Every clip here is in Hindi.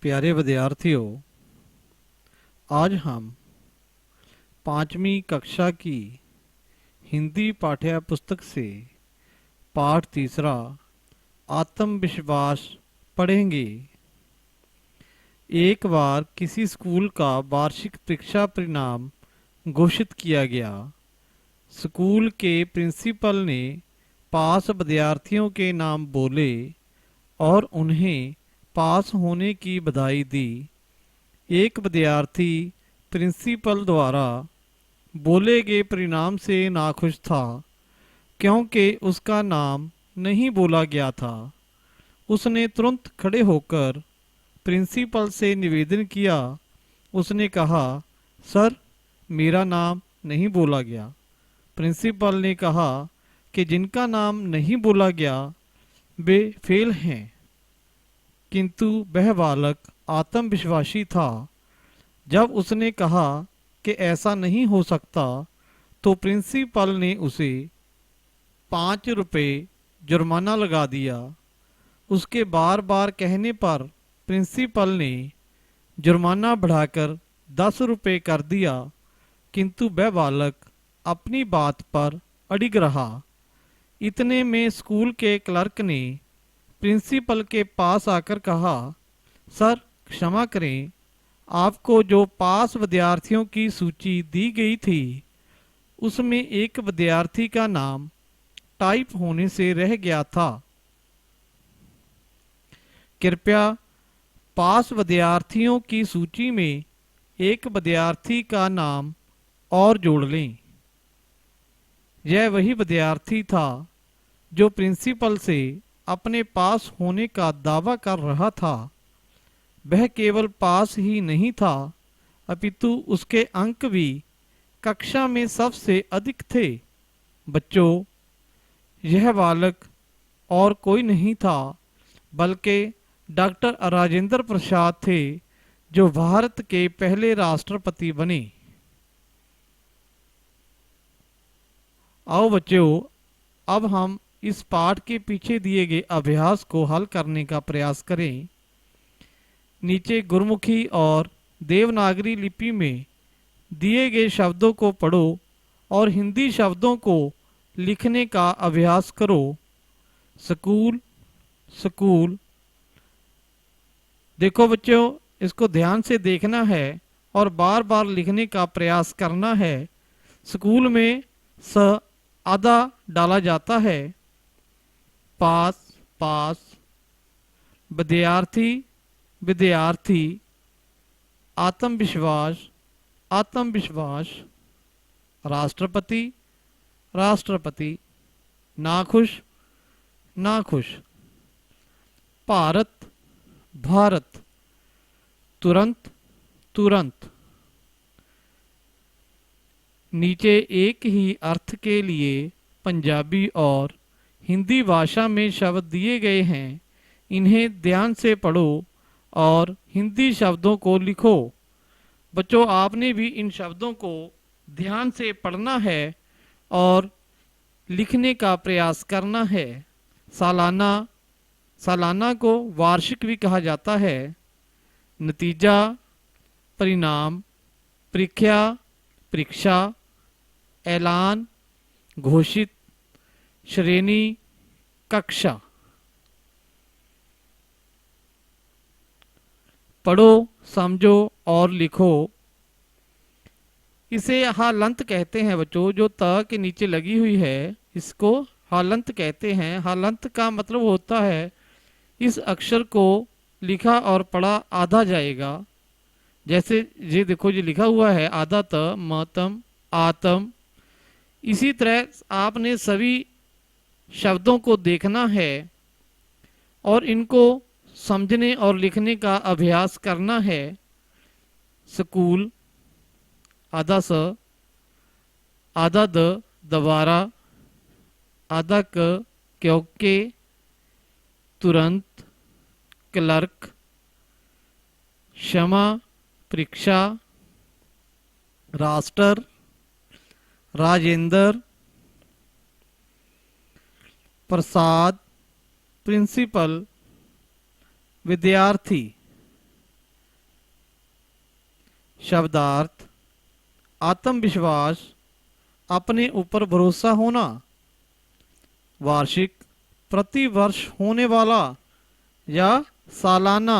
प्यारे विद्यार्थियों, आज हम पांचवी कक्षा की हिंदी पाठ्य पुस्तक से पाठ तीसरा आत्मविश्वास पढ़ेंगे। एक बार किसी स्कूल का वार्षिक परीक्षा परिणाम घोषित किया गया। स्कूल के प्रिंसिपल ने पास विद्यार्थियों के नाम बोले और उन्हें पास होने की बधाई दी। एक विद्यार्थी प्रिंसिपल द्वारा बोले गए परिणाम से नाखुश था, क्योंकि उसका नाम नहीं बोला गया था। उसने तुरंत खड़े होकर प्रिंसिपल से निवेदन किया। उसने कहा, सर, मेरा नाम नहीं बोला गया। प्रिंसिपल ने कहा कि जिनका नाम नहीं बोला गया वे फेल हैं। किंतु वह बालक आत्मविश्वासी था। जब उसने कहा कि ऐसा नहीं हो सकता, तो प्रिंसिपल ने उसे 5 रुपए जुर्माना लगा दिया। उसके बार बार कहने पर प्रिंसिपल ने जुर्माना बढ़ाकर 10 रुपए कर दिया, किंतु वह बालक अपनी बात पर अडिग रहा। इतने में स्कूल के क्लर्क ने प्रिंसिपल के पास आकर कहा, सर, क्षमा करें, आपको जो पास विद्यार्थियों की सूची दी गई थी उसमें एक विद्यार्थी का नाम टाइप होने से रह गया था। कृपया पास विद्यार्थियों की सूची में एक विद्यार्थी का नाम और जोड़ लें। यह वही विद्यार्थी था जो प्रिंसिपल से अपने पास होने का दावा कर रहा था। वह केवल पास ही नहीं था, अपितु उसके अंक भी कक्षा में सबसे अधिक थे। बच्चों, यह बालक और कोई नहीं था बल्कि डॉक्टर राजेंद्र प्रसाद थे, जो भारत के पहले राष्ट्रपति बने। आओ बच्चों, अब हम इस पाठ के पीछे दिए गए अभ्यास को हल करने का प्रयास करें। नीचे गुरमुखी और देवनागरी लिपि में दिए गए शब्दों को पढ़ो और हिंदी शब्दों को लिखने का अभ्यास करो। School, school. देखो बच्चों, इसको ध्यान से देखना है और बार बार लिखने का प्रयास करना है। स्कूल में स आधा डाला जाता है। पास, पास। विद्यार्थी, विद्यार्थी। आत्मविश्वास, आत्मविश्वास। राष्ट्रपति, राष्ट्रपति। नाखुश, नाखुश। भारत, भारत। तुरंत, तुरंत। नीचे एक ही अर्थ के लिए पंजाबी और हिंदी भाषा में शब्द दिए गए हैं। इन्हें ध्यान से पढ़ो और हिंदी शब्दों को लिखो। बच्चों, आपने भी इन शब्दों को ध्यान से पढ़ना है और लिखने का प्रयास करना है। सालाना, सालाना को वार्षिक भी कहा जाता है। नतीजा, परिणाम, परीक्षा, परीक्षा। ऐलान, घोषित। श्रेणी, कक्षा। पढ़ो, समझो और लिखो। इसे हालंत कहते हैं बच्चों। जो त के नीचे लगी हुई है इसको हालंत कहते हैं। हालंत का मतलब होता है इस अक्षर को लिखा और पढ़ा आधा जाएगा। जैसे ये देखो, ये लिखा हुआ है आधा त, मतम, आतम। इसी तरह आपने सभी शब्दों को देखना है और इनको समझने और लिखने का अभ्यास करना है। स्कूल, आधा स, आधा द, दोबारा। आधा क, क्योंकि। तुरंत, क्लर्क। क्षमा, परीक्षा। राष्ट्र, राजेंद्र। प्रसाद, प्रिंसिपल। विद्यार्थी। शब्दार्थ आत्मविश्वास, अपने ऊपर भरोसा होना। वार्षिक प्रति वर्ष होने वाला या सालाना।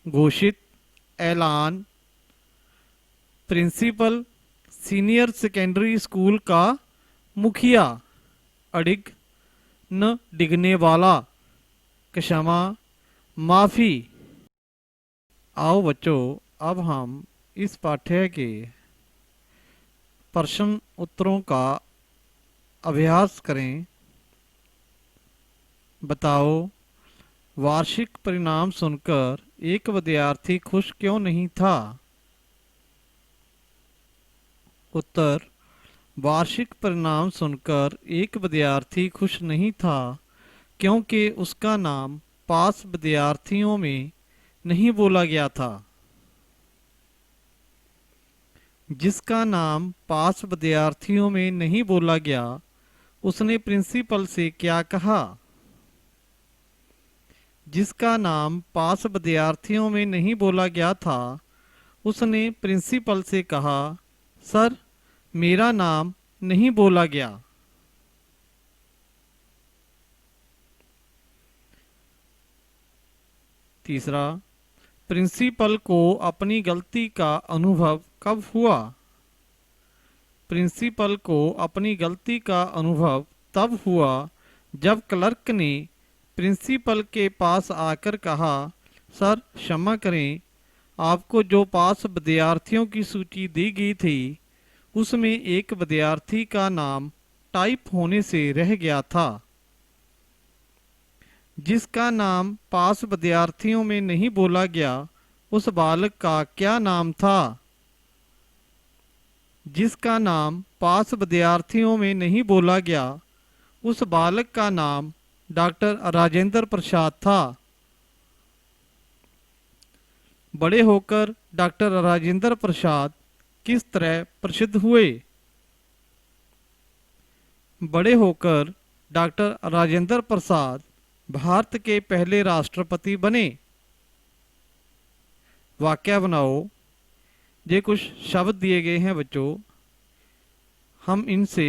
घोषित ऐलान, प्रिंसिपल सीनियर सेकेंडरी स्कूल का मुखिया। अड़िग न डिगने वाला, क्षमा माफी। आओ बच्चों, अब हम इस पाठ्य के प्रश्न उत्तरों का अभ्यास करें। बताओ, वार्षिक परिणाम सुनकर एक विद्यार्थी खुश क्यों नहीं था? उत्तर, वार्षिक परिणाम सुनकर एक विद्यार्थी खुश नहीं था क्योंकि उसका नाम पास विद्यार्थियों में नहीं बोला गया था। जिसका नाम पास विद्यार्थियों में नहीं बोला गया, उसने प्रिंसिपल से क्या कहा? जिसका नाम पास विद्यार्थियों में नहीं बोला गया था, उसने प्रिंसिपल से कहा, सर, मेरा नाम नहीं बोला गया। तीसरा, प्रिंसिपल को अपनी गलती का अनुभव कब हुआ? प्रिंसिपल को अपनी गलती का अनुभव तब हुआ जब क्लर्क ने प्रिंसिपल के पास आकर कहा, सर क्षमा करें, आपको जो पास विद्यार्थियों की सूची दी गई थी उसमें एक विद्यार्थी का नाम टाइप होने से रह गया था। जिसका नाम पास विद्यार्थियों में नहीं बोला गया, उस बालक का क्या नाम था? जिसका नाम पास विद्यार्थियों में नहीं बोला गया, उस बालक का नाम डॉक्टर राजेंद्र प्रसाद था। बड़े होकर डॉक्टर राजेंद्र प्रसाद किस तरह प्रसिद्ध हुए? बड़े होकर डॉक्टर राजेंद्र प्रसाद भारत के पहले राष्ट्रपति बने। वाक्य बनाओ। ये कुछ शब्द दिए गए हैं बच्चों, हम इनसे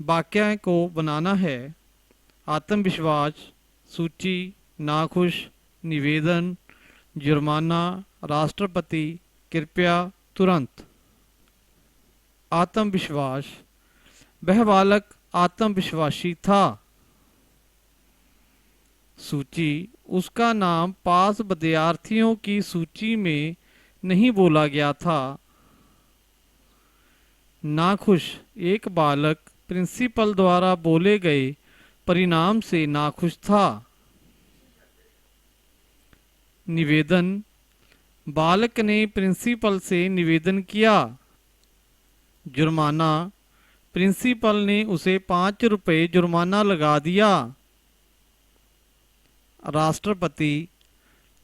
वाक्य को बनाना है। आत्मविश्वास, सूची, नाखुश, निवेदन, जुर्माना, राष्ट्रपति, कृपया, तुरंत। आत्मविश्वास, वह बालक आत्मविश्वासी था। सूची, उसका नाम पास विद्यार्थियों की सूची में नहीं बोला गया था। नाखुश, एक बालक प्रिंसिपल द्वारा बोले गए परिणाम से नाखुश था। निवेदन, बालक ने प्रिंसिपल से निवेदन किया। जुर्माना, प्रिंसिपल ने उसे 5 रुपए जुर्माना लगा दिया। राष्ट्रपति,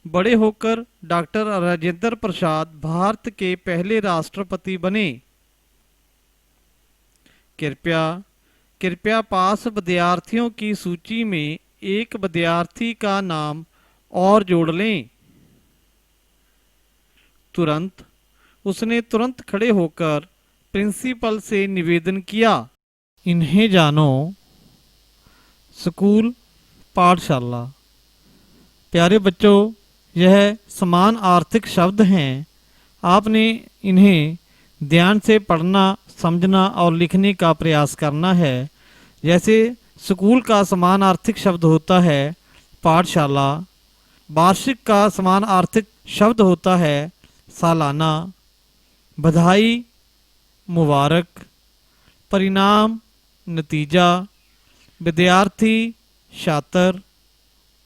बड़े होकर डॉक्टर राजेंद्र प्रसाद भारत के पहले राष्ट्रपति बने। कृपया, कृपया पास विद्यार्थियों की सूची में एक विद्यार्थी का नाम और जोड़ लें। तुरंत, उसने तुरंत खड़े होकर प्रिंसिपल से निवेदन किया। इन्हें जानो। स्कूल, पाठशाला। प्यारे बच्चों, यह समान आर्थिक शब्द हैं। आपने इन्हें ध्यान से पढ़ना, समझना और लिखने का प्रयास करना है। जैसे स्कूल का समान आर्थिक शब्द होता है पाठशाला, वार्षिक का समान आर्थिक शब्द होता है सालाना, बधाई, मुबारक, परिणाम, नतीजा, विद्यार्थी, छात्र,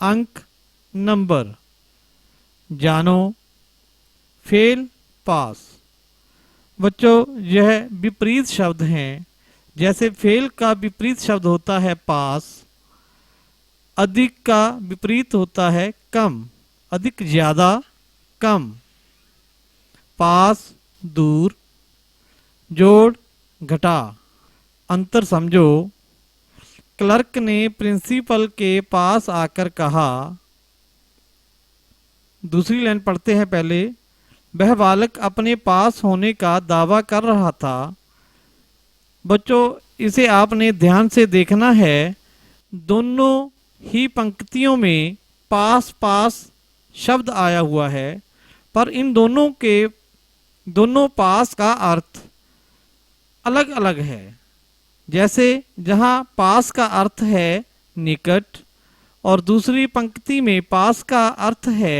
अंक, नंबर। जानो। फेल, पास। बच्चों, यह विपरीत शब्द हैं। जैसे फेल का विपरीत शब्द होता है पास, अधिक का विपरीत होता है कम, अधिक ज्यादा, कम। पास, दूर, जोड़, घटा। अंतर समझो। क्लर्क ने प्रिंसिपल के पास आकर कहा, दूसरी लाइन पढ़ते हैं पहले। वह बालक अपने पास होने का दावा कर रहा था। बच्चों, इसे आपने ध्यान से देखना है। दोनों ही पंक्तियों में पास पास शब्द आया हुआ है, पर इन दोनों पास का अर्थ अलग अलग है। जैसे जहाँ पास का अर्थ है निकट और दूसरी पंक्ति में पास का अर्थ है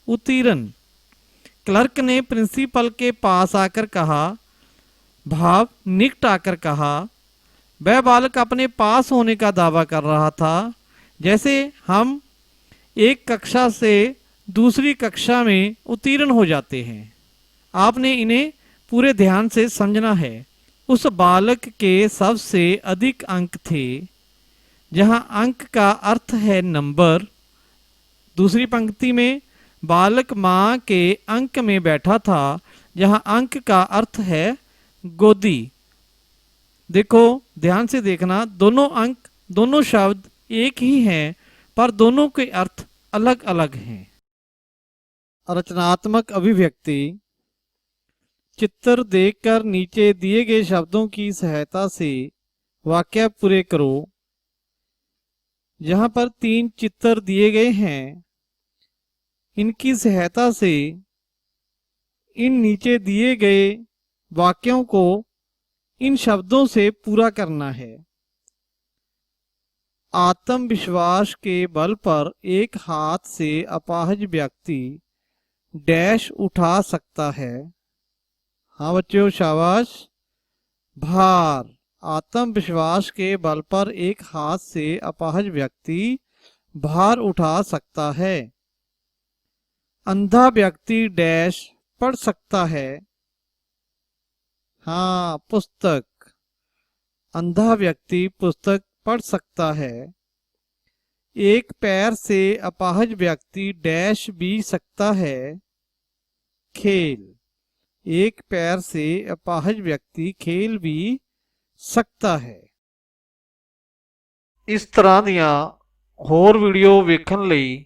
उत्तीर्ण। क्लर्क ने प्रिंसिपल के पास आकर कहा, भाव निकट आकर कहा। वह बालक अपने पास होने का दावा कर रहा था। जैसे हम एक कक्षा से दूसरी कक्षा में उत्तीर्ण हो जाते हैं। आपने इन्हें पूरे ध्यान से समझना है। उस बालक के सबसे अधिक अंक थे। जहां अंक का अर्थ है नंबर, दूसरी पंक्ति में बालक मां के अंक में बैठा था, जहां अंक का अर्थ है गोदी। देखो, ध्यान से देखना, दोनों अंक, दोनों शब्द एक ही हैं, पर दोनों के अर्थ अलग अलग हैं। रचनात्मक अभिव्यक्ति। चित्र देखकर नीचे दिए गए शब्दों की सहायता से वाक्य पूरे करो। यहाँ पर 3 चित्र दिए गए हैं। इनकी सहायता से इन नीचे दिए गए वाक्यों को इन शब्दों से पूरा करना है। आत्मविश्वास के बल पर एक हाथ से अपाहिज व्यक्ति डैश उठा सकता है। हाँ बच्चों, शाबाश। भार। आत्मविश्वास के बल पर एक हाथ से अपाहिज व्यक्ति भार उठा सकता है। अंधा व्यक्ति डैश पढ़ सकता है। हाँ, पुस्तक। अंधा व्यक्ति पुस्तक पढ़ सकता है। एक पैर से अपाहिज व्यक्ति डैश भी सकता है। खेल। एक पैर से अपाहिज व्यक्ति खेल भी सकता है। इस तरह ਦੀਆਂ ਹੋਰ ਵੀਡੀਓ ਵੇਖਣ ਲਈ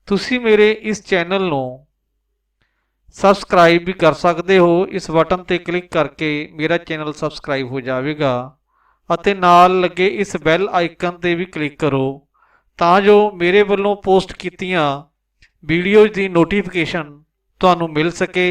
ਤੁਸੀਂ ਮੇਰੇ ਇਸ ਚੈਨਲ ਨੂੰ ਸਬਸਕ੍ਰਾਈਬ ਵੀ ਕਰ ਸਕਦੇ ਹੋ। ਇਸ ਬਟਨ ਤੇ ਕਲਿੱਕ ਕਰਕੇ ਮੇਰਾ ਚੈਨਲ ਸਬਸਕ੍ਰਾਈਬ ਹੋ ਜਾਵੇਗਾ ਅਤੇ ਨਾਲ ਲੱਗੇ ਇਸ ਬੈਲ ਆਈਕਨ ਤੇ ਵੀ ਕਲਿੱਕ ਕਰੋ ਤਾਂ ਜੋ ਮੇਰੇ ਵੱਲੋਂ ਪੋਸਟ ਕੀਤੀਆਂ ਵੀਡੀਓਜ਼ ਦੀ ਨੋਟੀਫਿਕੇਸ਼ਨ ਤੁਹਾਨੂੰ ਮਿਲ ਸਕੇ।